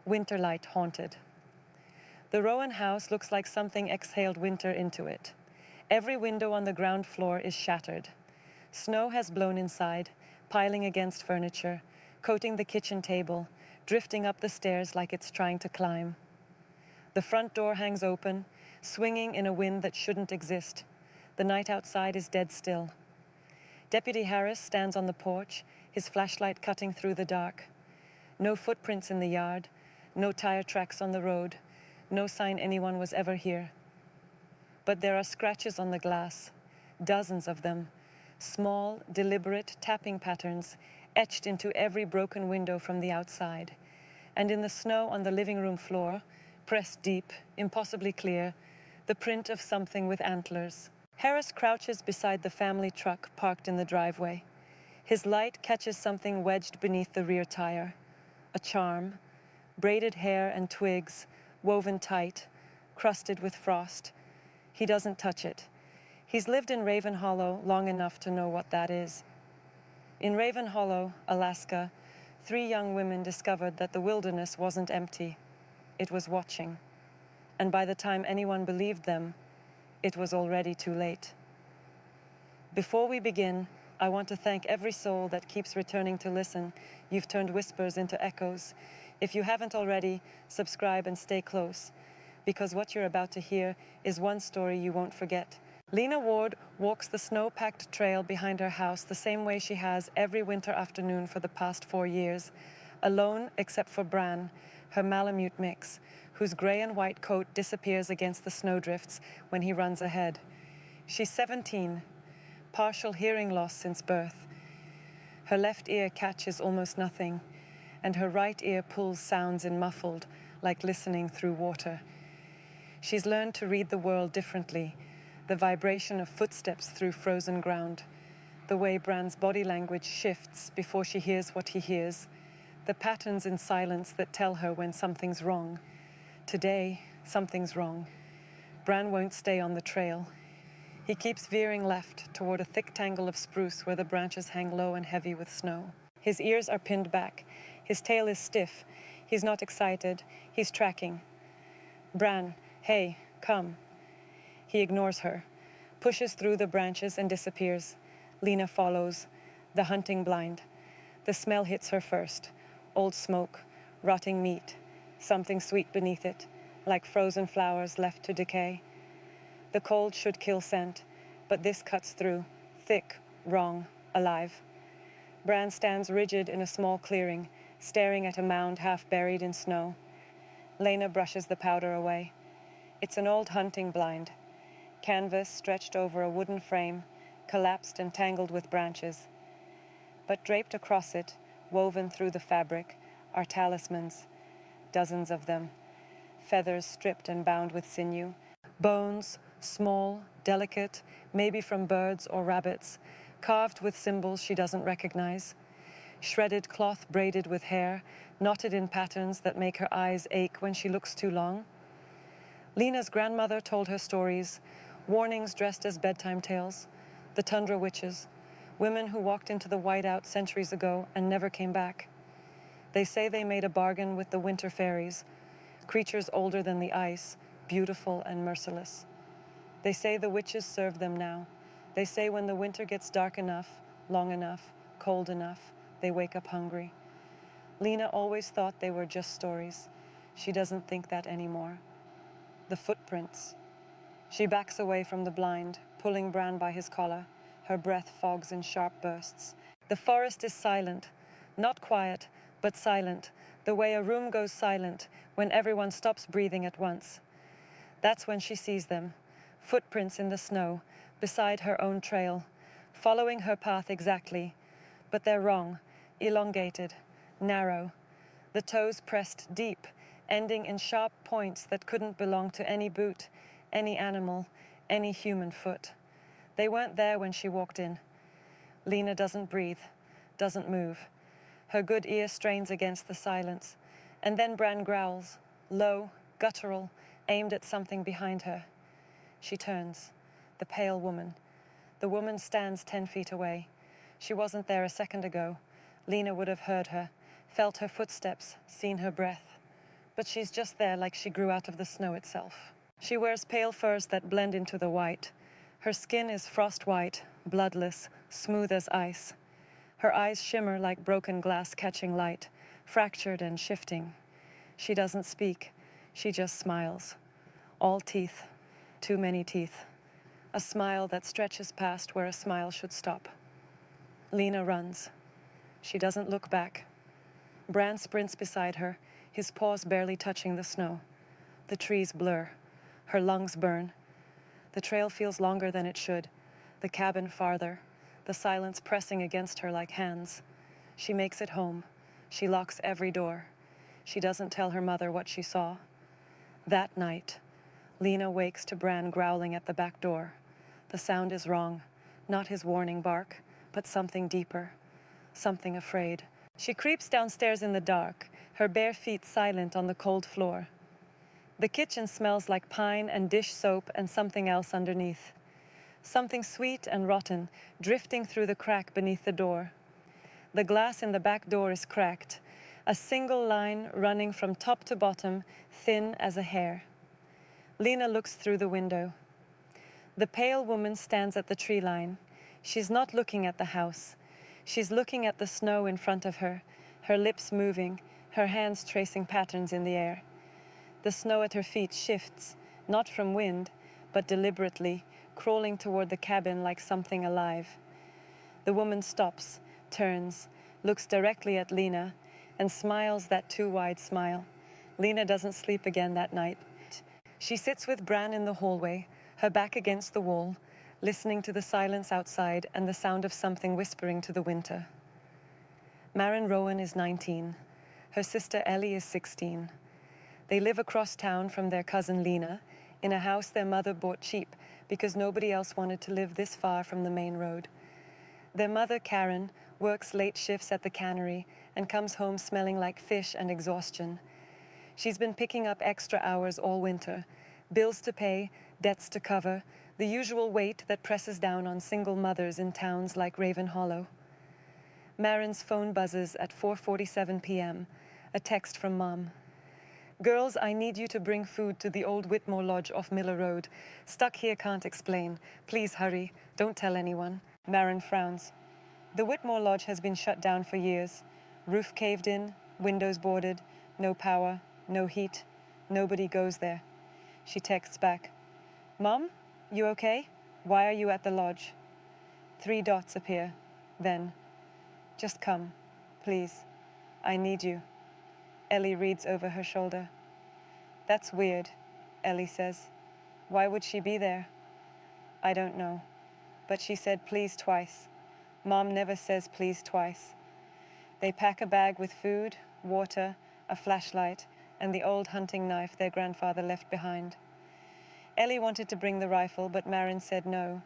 Winterlight haunted. The Rowan house looks like something exhaled winter into it. Every window on the ground floor is shattered. Snow has blown inside, piling against furniture, coating the kitchen table, drifting up the stairs like it's trying to climb. The front door hangs open, swinging in a wind that shouldn't exist. The night outside is dead still. Deputy Harris stands on the porch, his flashlight cutting through the dark. No footprints in the yard, no tire tracks on the road, no sign anyone was ever here. But there are scratches on the glass, dozens of them, small, deliberate tapping patterns etched into every broken window from the outside. And in the snow on the living room floor, pressed deep, impossibly clear, the print of something with antlers. Harris crouches beside the family truck parked in the driveway. His light catches something wedged beneath the rear tire. A charm, braided hair and twigs, woven tight, crusted with frost. He doesn't touch it. He's lived in Raven Hollow long enough to know what that is. In Raven Hollow, Alaska, 3 young women discovered that the wilderness wasn't empty. It was watching. And by the time anyone believed them, it was already too late. Before we begin, I want to thank every soul that keeps returning to listen. You've turned whispers into echoes. If you haven't already, subscribe and stay close, because what you're about to hear is one story you won't forget. Lena Ward walks the snow-packed trail behind her house the same way she has every winter afternoon for the past 4 years, alone except for Bran, her Malamute mix, whose gray and white coat disappears against the snowdrifts when he runs ahead. She's 17, partial hearing loss since birth. Her left ear catches almost nothing, and her right ear pulls sounds in muffled, like listening through water. She's learned to read the world differently, the vibration of footsteps through frozen ground, the way Bran's body language shifts before she hears what he hears, the patterns in silence that tell her when something's wrong. Today, something's wrong. Bran won't stay on the trail. He keeps veering left toward a thick tangle of spruce where the branches hang low and heavy with snow. His ears are pinned back. His tail is stiff. He's not excited. He's tracking. Bran, hey, come. He ignores her, pushes through the branches and disappears. Lena follows, the hunting blind. The smell hits her first. Old smoke, rotting meat, something sweet beneath it, like frozen flowers left to decay. The cold should kill scent, but this cuts through, thick, wrong, alive. Bran stands rigid in a small clearing, staring at a mound half buried in snow. Lena brushes the powder away. It's an old hunting blind. Canvas stretched over a wooden frame, collapsed and tangled with branches. But draped across it, woven through the fabric, are talismans, dozens of them, feathers stripped and bound with sinew, bones, small, delicate, maybe from birds or rabbits, carved with symbols she doesn't recognize, shredded cloth braided with hair, knotted in patterns that make her eyes ache when she looks too long. Lena's grandmother told her stories, warnings dressed as bedtime tales, the Tundra witches, women who walked into the whiteouts centuries ago and never came back. They say they made a bargain with the winter fairies, creatures older than the ice, beautiful and merciless. They say the witches serve them now. They say when the winter gets dark enough, long enough, cold enough, they wake up hungry. Lena always thought they were just stories. She doesn't think that anymore. The footprints. She backs away from the blind, pulling Bran by his collar. Her breath fogs in sharp bursts. The forest is silent, not quiet, but silent, the way a room goes silent when everyone stops breathing at once. That's when she sees them, footprints in the snow, beside her own trail, following her path exactly, but they're wrong, elongated, narrow, the toes pressed deep, ending in sharp points that couldn't belong to any boot, any animal, any human foot. They weren't there when she walked in. Lena doesn't breathe, doesn't move. Her good ear strains against the silence, and then Bran growls, low, guttural, aimed at something behind her. She turns, the pale woman. The woman stands 10 feet away. She wasn't there a second ago. Lena would have heard her, felt her footsteps, seen her breath. but she's just there like she grew out of the snow itself. She wears pale furs that blend into the white. Her skin is frost white, bloodless, smooth as ice. Her eyes shimmer like broken glass catching light, fractured and shifting. She doesn't speak, she just smiles. All teeth, too many teeth. A smile that stretches past where a smile should stop. Lena runs. She doesn't look back. Bran sprints beside her, his paws barely touching the snow. The trees blur. Her lungs burn. The trail feels longer than it should, the cabin farther, the silence pressing against her like hands. She makes it home. She locks every door. She doesn't tell her mother what she saw. That night, Lena wakes to Bran growling at the back door. The sound is wrong, not his warning bark, but something deeper, something afraid. She creeps downstairs in the dark, her bare feet silent on the cold floor. The kitchen smells like pine and dish soap and something else underneath. Something sweet and rotten, drifting through the crack beneath the door. The glass in the back door is cracked, a single line running from top to bottom, thin as a hair. Lena looks through the window. The pale woman stands at the tree line. She's not looking at the house. She's looking at the snow in front of her, her lips moving, her hands tracing patterns in the air. The snow at her feet shifts, not from wind, but deliberately, crawling toward the cabin like something alive. The woman stops, turns, looks directly at Lena, and smiles that too wide smile. Lena doesn't sleep again that night. She sits with Bran in the hallway, her back against the wall, listening to the silence outside and the sound of something whispering to the winter. Maren Rowan is 19. Her sister Ellie is 16. They live across town from their cousin Lena, in a house their mother bought cheap because nobody else wanted to live this far from the main road. Their mother, Karen, works late shifts at the cannery and comes home smelling like fish and exhaustion. She's been picking up extra hours all winter, bills to pay, debts to cover, the usual weight that presses down on single mothers in towns like Raven Hollow. Maren's phone buzzes at 4:47 p.m., a text from Mom. "Girls, I need you to bring food to the old Whitmore Lodge off Miller Road. Stuck here, can't explain. Please hurry. Don't tell anyone." Maren frowns. The Whitmore Lodge has been shut down for years. Roof caved in, windows boarded, no power, no heat. Nobody goes there. She texts back. "Mom, you okay? Why are you at the lodge?" 3 dots appear. Then, "Just come, please. I need you." Ellie reads over her shoulder. "That's weird," Ellie says. "Why would she be there?" "I don't know. But she said please twice. Mom never says please twice." They pack a bag with food, water, a flashlight, and the old hunting knife their grandfather left behind. Ellie wanted to bring the rifle, but Maren said no.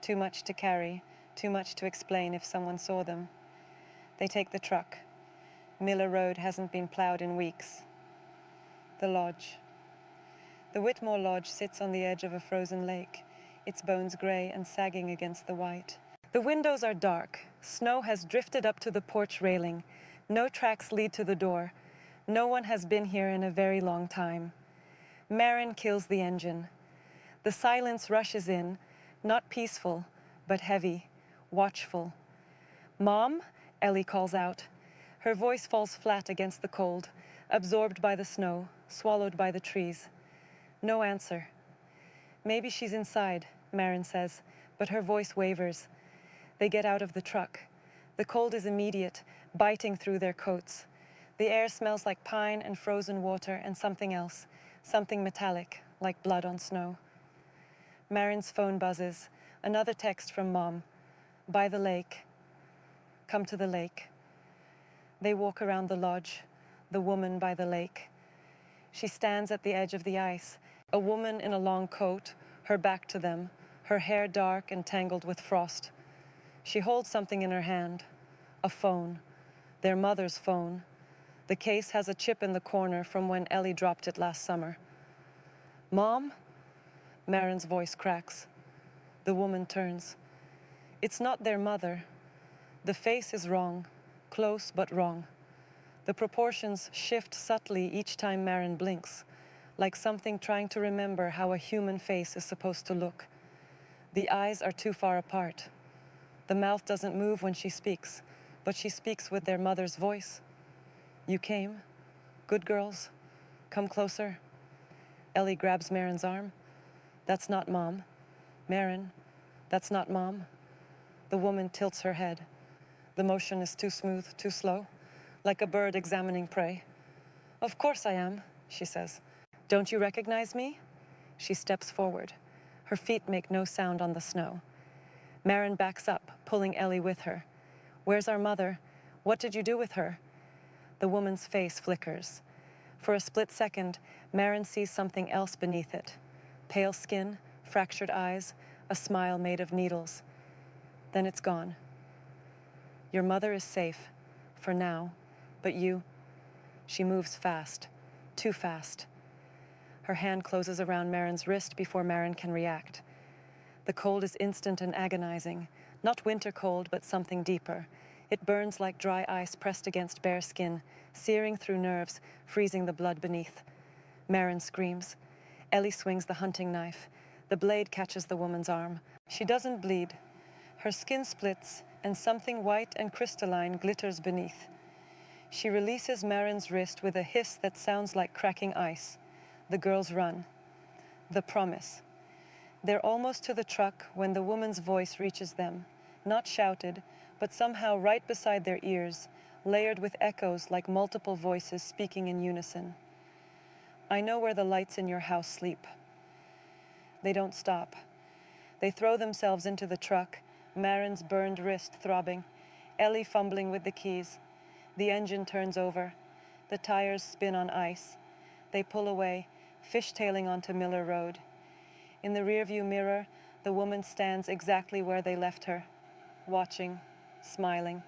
Too much to carry, too much to explain if someone saw them. They take the truck. Miller Road hasn't been plowed in weeks. The lodge. The Whitmore Lodge sits on the edge of a frozen lake, its bones gray and sagging against the white. The windows are dark. Snow has drifted up to the porch railing. No tracks lead to the door. No one has been here in a very long time. Maren kills the engine. The silence rushes in, not peaceful, but heavy, watchful. "Mom?" Ellie calls out. Her voice falls flat against the cold, absorbed by the snow, swallowed by the trees. No answer. "Maybe she's inside," Maren says, but her voice wavers. They get out of the truck. The cold is immediate, biting through their coats. The air smells like pine and frozen water and something else, something metallic, like blood on snow. Maren's phone buzzes. Another text from Mom. "By the lake. Come to the lake." They walk around the lodge, the woman by the lake. She stands at the edge of the ice, a woman in a long coat, her back to them, her hair dark and tangled with frost. She holds something in her hand, a phone, their mother's phone. The case has a chip in the corner from when Ellie dropped it last summer. "Mom?" Maren's voice cracks. The woman turns. It's not their mother. The face is wrong, close but wrong. The proportions shift subtly each time Marin blinks, like something trying to remember how a human face is supposed to look. The eyes are too far apart. The mouth doesn't move when she speaks, but she speaks with their mother's voice. You came? Good girls? Come closer. Ellie grabs Marin's arm. That's not Mom. Marin, that's not Mom. The woman tilts her head. The motion is too smooth, too slow, like a bird examining prey. Of course I am, she says. Don't you recognize me? She steps forward. Her feet make no sound on the snow. Marin backs up, pulling Ellie with her. Where's our mother? What did you do with her? The woman's face flickers. For a split second, Marin sees something else beneath it. Pale skin, fractured eyes, a smile made of needles. Then it's gone. Your mother is safe, for now, but you... She moves fast, too fast. Her hand closes around Marin's wrist before Marin can react. The cold is instant and agonizing, not winter cold, but something deeper. It burns like dry ice pressed against bare skin, searing through nerves, freezing the blood beneath. Marin screams. Ellie swings the hunting knife. The blade catches the woman's arm. She doesn't bleed. Her skin splits, and something white and crystalline glitters beneath. She releases Marin's wrist with a hiss that sounds like cracking ice. The girls run. The promise. They're almost to the truck when the woman's voice reaches them, not shouted, but somehow right beside their ears, layered with echoes like multiple voices speaking in unison. I know where the lights in your house sleep. They don't stop. They throw themselves into the truck, Marin's burned wrist throbbing, Ellie fumbling with the keys. The engine turns over. The tires spin on ice. They pull away, fishtailing onto Miller Road. In the rearview mirror, the woman stands exactly where they left her, watching, smiling.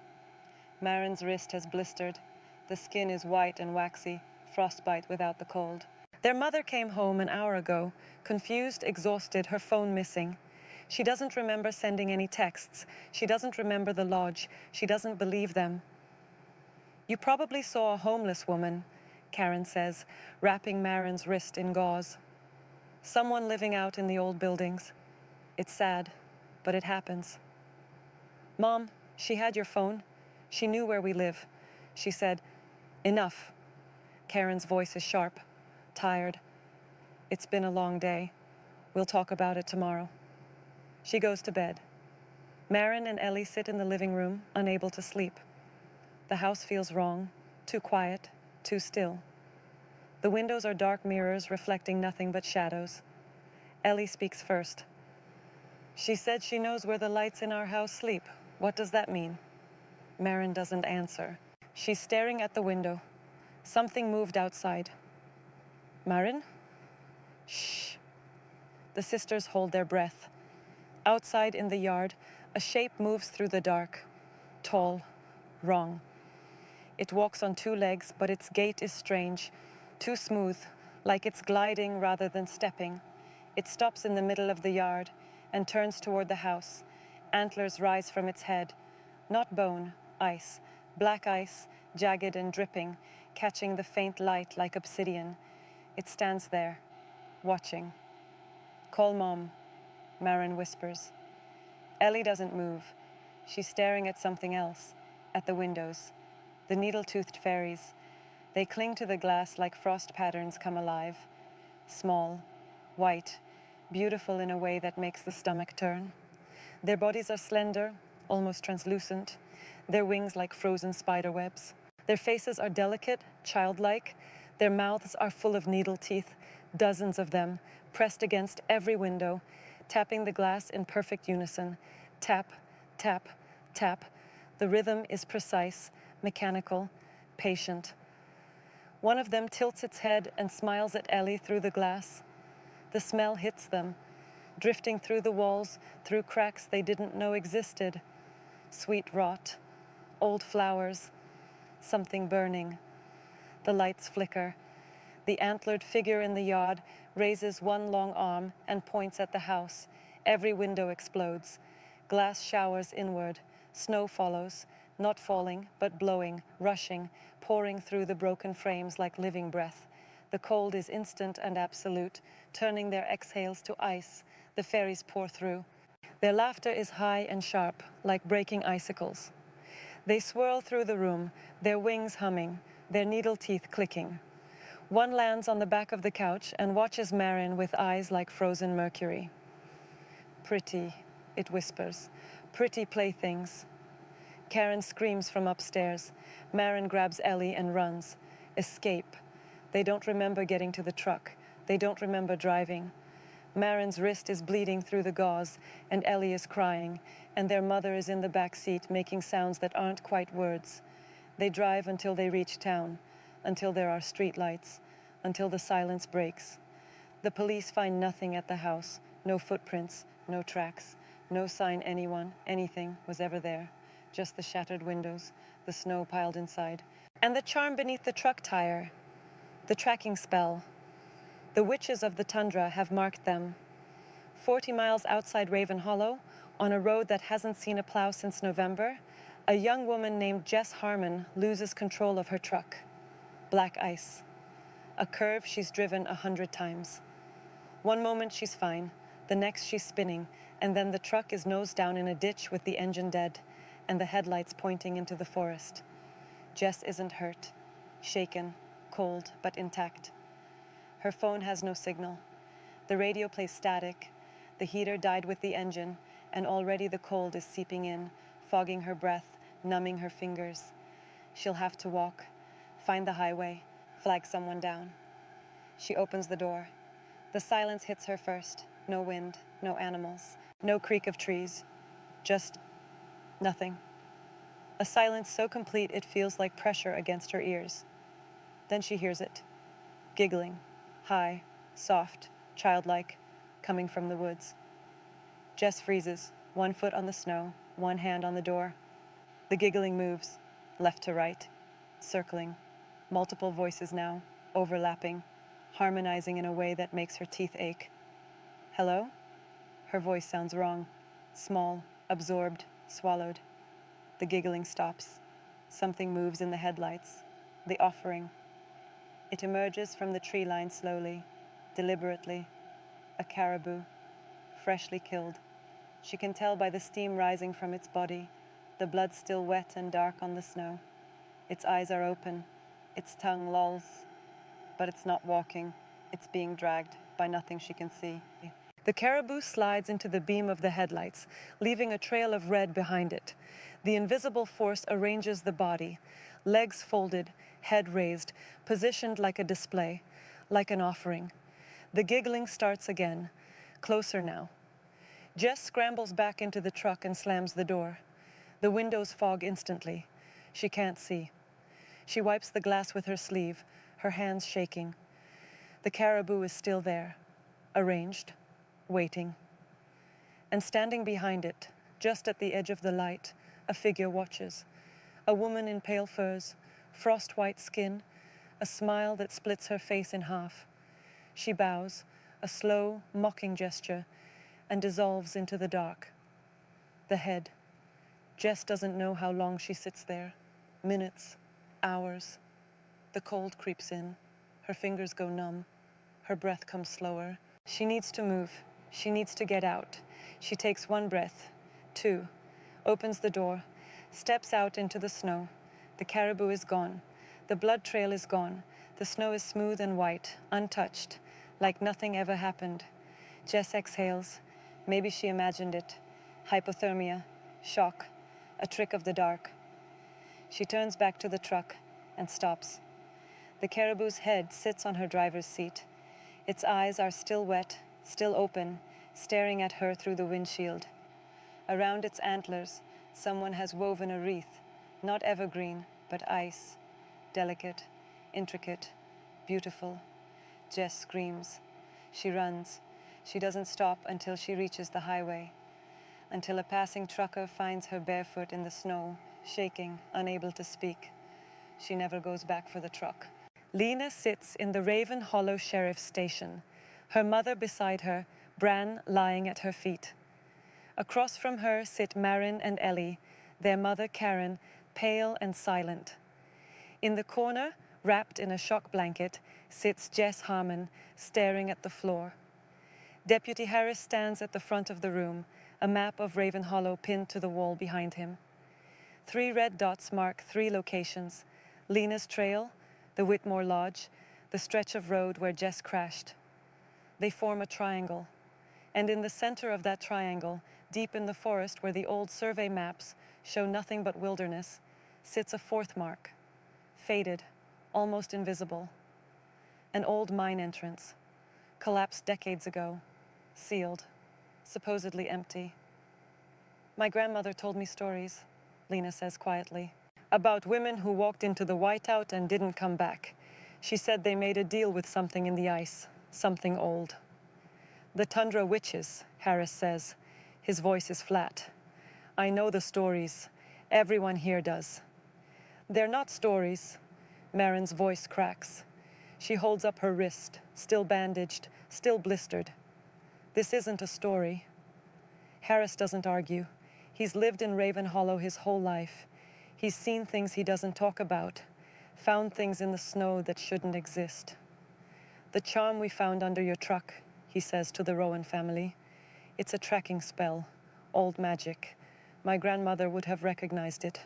Marin's wrist has blistered. The skin is white and waxy, frostbite without the cold. Their mother came home an hour ago, confused, exhausted, her phone missing. She doesn't remember sending any texts. She doesn't remember the lodge. She doesn't believe them. You probably saw a homeless woman, Karen says, wrapping Marin's wrist in gauze. Someone living out in the old buildings. It's sad, but it happens. Mom, she had your phone. She knew where we live. She said, enough. Karen's voice is sharp, tired. It's been a long day. We'll talk about it tomorrow. She goes to bed. Marin and Ellie sit in the living room, unable to sleep. The house feels wrong, too quiet, too still. The windows are dark mirrors reflecting nothing but shadows. Ellie speaks first. She said she knows where the lights in our house sleep. What does that mean? Marin doesn't answer. She's staring at the window. Something moved outside. Marin? Shh. The sisters hold their breath. Outside in the yard, a shape moves through the dark. Tall, wrong. It walks on two legs, but its gait is strange, too smooth, like it's gliding rather than stepping. It stops in the middle of the yard and turns toward the house. Antlers rise from its head. Not bone, ice. Black ice, jagged and dripping, catching the faint light like obsidian. It stands there, watching. Call Mom, Marin whispers. Ellie doesn't move. She's staring at something else, at the windows. The needle-toothed fairies. They cling to the glass like frost patterns come alive. Small, white, beautiful in a way that makes the stomach turn. Their bodies are slender, almost translucent. Their wings like frozen spider webs. Their faces are delicate, childlike. Their mouths are full of needle teeth, dozens of them, pressed against every window, tapping the glass in perfect unison. Tap, tap, tap. The rhythm is precise, mechanical, patient. One of them tilts its head and smiles at Ellie through the glass. The smell hits them, drifting through the walls, through cracks they didn't know existed. Sweet rot, old flowers, something burning. The lights flicker. The antlered figure in the yard raises one long arm and points at the house. Every window explodes. Glass showers inward. Snow follows. not falling, but blowing, rushing, pouring through the broken frames like living breath. The cold is instant and absolute, turning their exhales to ice. The fairies pour through. Their laughter is high and sharp, like breaking icicles. They swirl through the room, their wings humming, their needle teeth clicking. One lands on the back of the couch and watches Marin with eyes like frozen mercury. Pretty, it whispers. Pretty playthings. Karen screams from upstairs. Marin grabs Ellie and runs. Escape. They don't remember getting to the truck. They don't remember driving. Marin's wrist is bleeding through the gauze, and Ellie is crying, and their mother is in the back seat making sounds that aren't quite words. They drive until they reach town, until there are street lights, until the silence breaks. The police find nothing at the house, no footprints, no tracks, no sign anyone, anything was ever there, just the shattered windows, the snow piled inside, and the charm beneath the truck tire, the tracking spell. The witches of the Tundra have marked them. 40 miles outside Raven Hollow, on a road that hasn't seen a plow since November, a young woman named Jess Harmon loses control of her truck. Black ice. A curve she's driven 100 times. One moment she's fine, the next she's spinning, and then the truck is nose down in a ditch with the engine dead, and the headlights pointing into the forest. Jess isn't hurt, shaken, cold, but intact. Her phone has no signal. The radio plays static. The heater died with the engine, and already the cold is seeping in, fogging her breath, numbing her fingers. She'll have to walk, find the highway, flag someone down. She opens the door. The silence hits her first. No wind, no animals, no creak of trees. Just nothing. A silence so complete it feels like pressure against her ears. Then she hears it. Giggling. High, soft, childlike, coming from the woods. Jess freezes, one foot on the snow, one hand on the door. The giggling moves, left to right, circling. Multiple voices now, overlapping, harmonizing in a way that makes her teeth ache. Hello? Her voice sounds wrong, small, absorbed, swallowed. The giggling stops. Something moves in the headlights. The offering. It emerges from the tree line slowly, deliberately. A caribou, freshly killed. She can tell by the steam rising from its body, the blood still wet and dark on the snow. Its eyes are open, its tongue lolls, but it's not walking. It's being dragged by nothing she can see. The caribou slides into the beam of the headlights, leaving a trail of red behind it. The invisible force arranges the body, legs folded, head raised, positioned like a display, like an offering. The giggling starts again, closer now. Jess scrambles back into the truck and slams the door. The windows fog instantly. She can't see. She wipes the glass with her sleeve, her hands shaking. The caribou is still there, arranged, waiting. And standing behind it, just at the edge of the light, a figure watches. A woman in pale furs, frost-white skin, a smile that splits her face in half. She bows, a slow, mocking gesture, and dissolves into the dark. The head. Jess doesn't know how long she sits there. Minutes, hours. The cold creeps in. Her fingers go numb. Her breath comes slower. She needs to move. She needs to get out. She takes one breath, two, opens the door, steps out into the snow. The caribou is gone. The blood trail is gone. The snow is smooth and white, untouched, like nothing ever happened. Jess exhales. Maybe she imagined it. Hypothermia, shock, a trick of the dark. She turns back to the truck and stops. The caribou's head sits on her driver's seat. Its eyes are still wet, still open, staring at her through the windshield. Around its antlers, someone has woven a wreath, not evergreen, but ice. Delicate, intricate, beautiful. Jess screams. She runs. She doesn't stop until she reaches the highway, until a passing trucker finds her barefoot in the snow, shaking, unable to speak. She never goes back for the truck. Lena sits in the Raven Hollow Sheriff's Station, her mother beside her, Bran lying at her feet. Across from her sit Marin and Ellie, their mother Karen, pale and silent. In the corner, wrapped in a shock blanket, sits Jess Harmon, staring at the floor. Deputy Harris stands at the front of the room, a map of Raven Hollow pinned to the wall behind him. 3 red dots mark 3 locations: Lena's Trail, the Whitmore Lodge, the stretch of road where Jess crashed. They form a triangle, and in the center of that triangle, deep in the forest where the old survey maps show nothing but wilderness, sits a 4th mark, faded, almost invisible. An old mine entrance, collapsed decades ago, sealed, supposedly empty. My grandmother told me stories, Lena says quietly, about women who walked into the whiteout and didn't come back. She said they made a deal with something in the ice, something old. The Tundra witches, Harris says. His voice is flat. I know the stories. Everyone here does. They're not stories. Marin's voice cracks. She holds up her wrist, still bandaged, still blistered. This isn't a story. Harris doesn't argue. He's lived in Raven Hollow his whole life. He's seen things he doesn't talk about, found things in the snow that shouldn't exist. The charm we found under your truck, he says to the Rowan family. It's a tracking spell, old magic. My grandmother would have recognized it.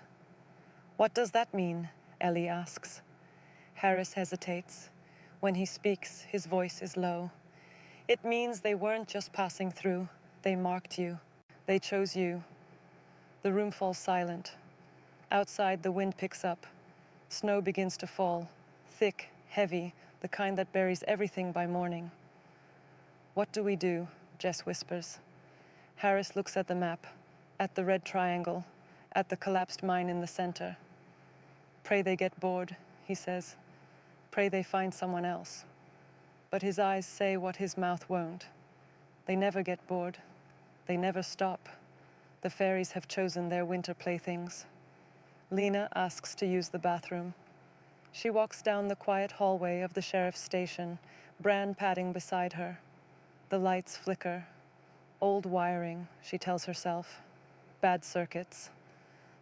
What does that mean? Ellie asks. Harris hesitates. When he speaks, his voice is low. It means they weren't just passing through. They marked you. They chose you. The room falls silent. Outside, the wind picks up. Snow begins to fall, thick, heavy, the kind that buries everything by morning. What do we do? Jess whispers. Harris looks at the map, at the red triangle, at the collapsed mine in the center. Pray they get bored, he says. Pray they find someone else. But his eyes say what his mouth won't. They never get bored. They never stop. The fairies have chosen their winter playthings. Lena asks to use the bathroom. She walks down the quiet hallway of the sheriff's station, Bran padding beside her. The lights flicker. Old wiring, she tells herself. Bad circuits.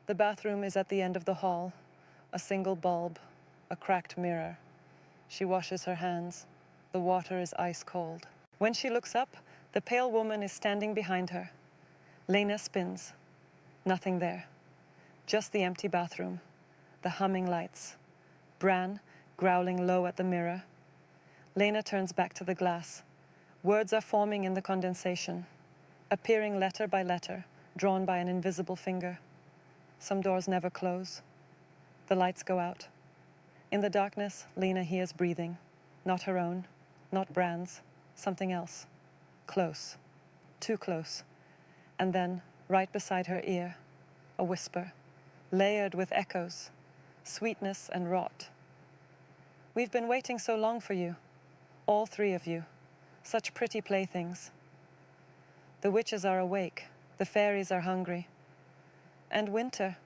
The bathroom is at the end of the hall. A single bulb, a cracked mirror. She washes her hands. The water is ice cold. When she looks up, the pale woman is standing behind her. Lena spins. Nothing there. Just the empty bathroom. The humming lights. Bran, growling low at the mirror. Lena turns back to the glass. Words are forming in the condensation, appearing letter by letter, drawn by an invisible finger. Some doors never close. The lights go out. In the darkness, Lena hears breathing. Not her own, not Bran's, something else. Close. Too close. And then, right beside her ear, a whisper, layered with echoes, sweetness and rot. We've been waiting so long for you, all 3 of you. Such pretty playthings. The witches are awake. The fairies are hungry. And winter.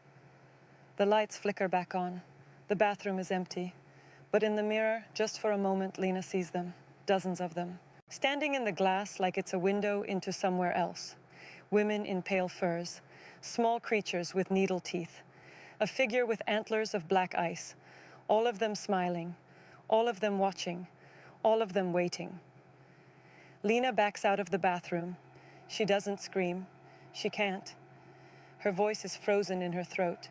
The lights flicker back on. The bathroom is empty. But in the mirror, just for a moment, Lena sees them. Dozens of them. Standing in the glass like it's a window into somewhere else. Women in pale furs. Small creatures with needle teeth. A figure with antlers of black ice. All of them smiling. All of them watching. All of them waiting. Lena backs out of the bathroom. She doesn't scream. She can't. Her voice is frozen in her throat.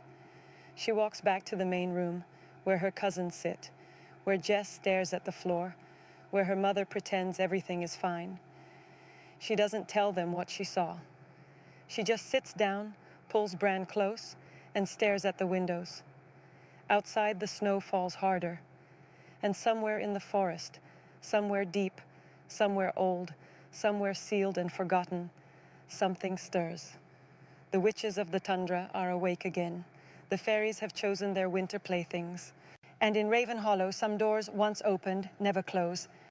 She walks back to the main room, where her cousins sit, where Jess stares at the floor, where her mother pretends everything is fine. She doesn't tell them what she saw. She just sits down, pulls Bran close, and stares at the windows. Outside, the snow falls harder. And somewhere in the forest, somewhere deep, somewhere old, somewhere sealed and forgotten, something stirs. The witches of the tundra are awake again. The fairies have chosen their winter playthings. And in Raven Hollow, some doors once opened never close,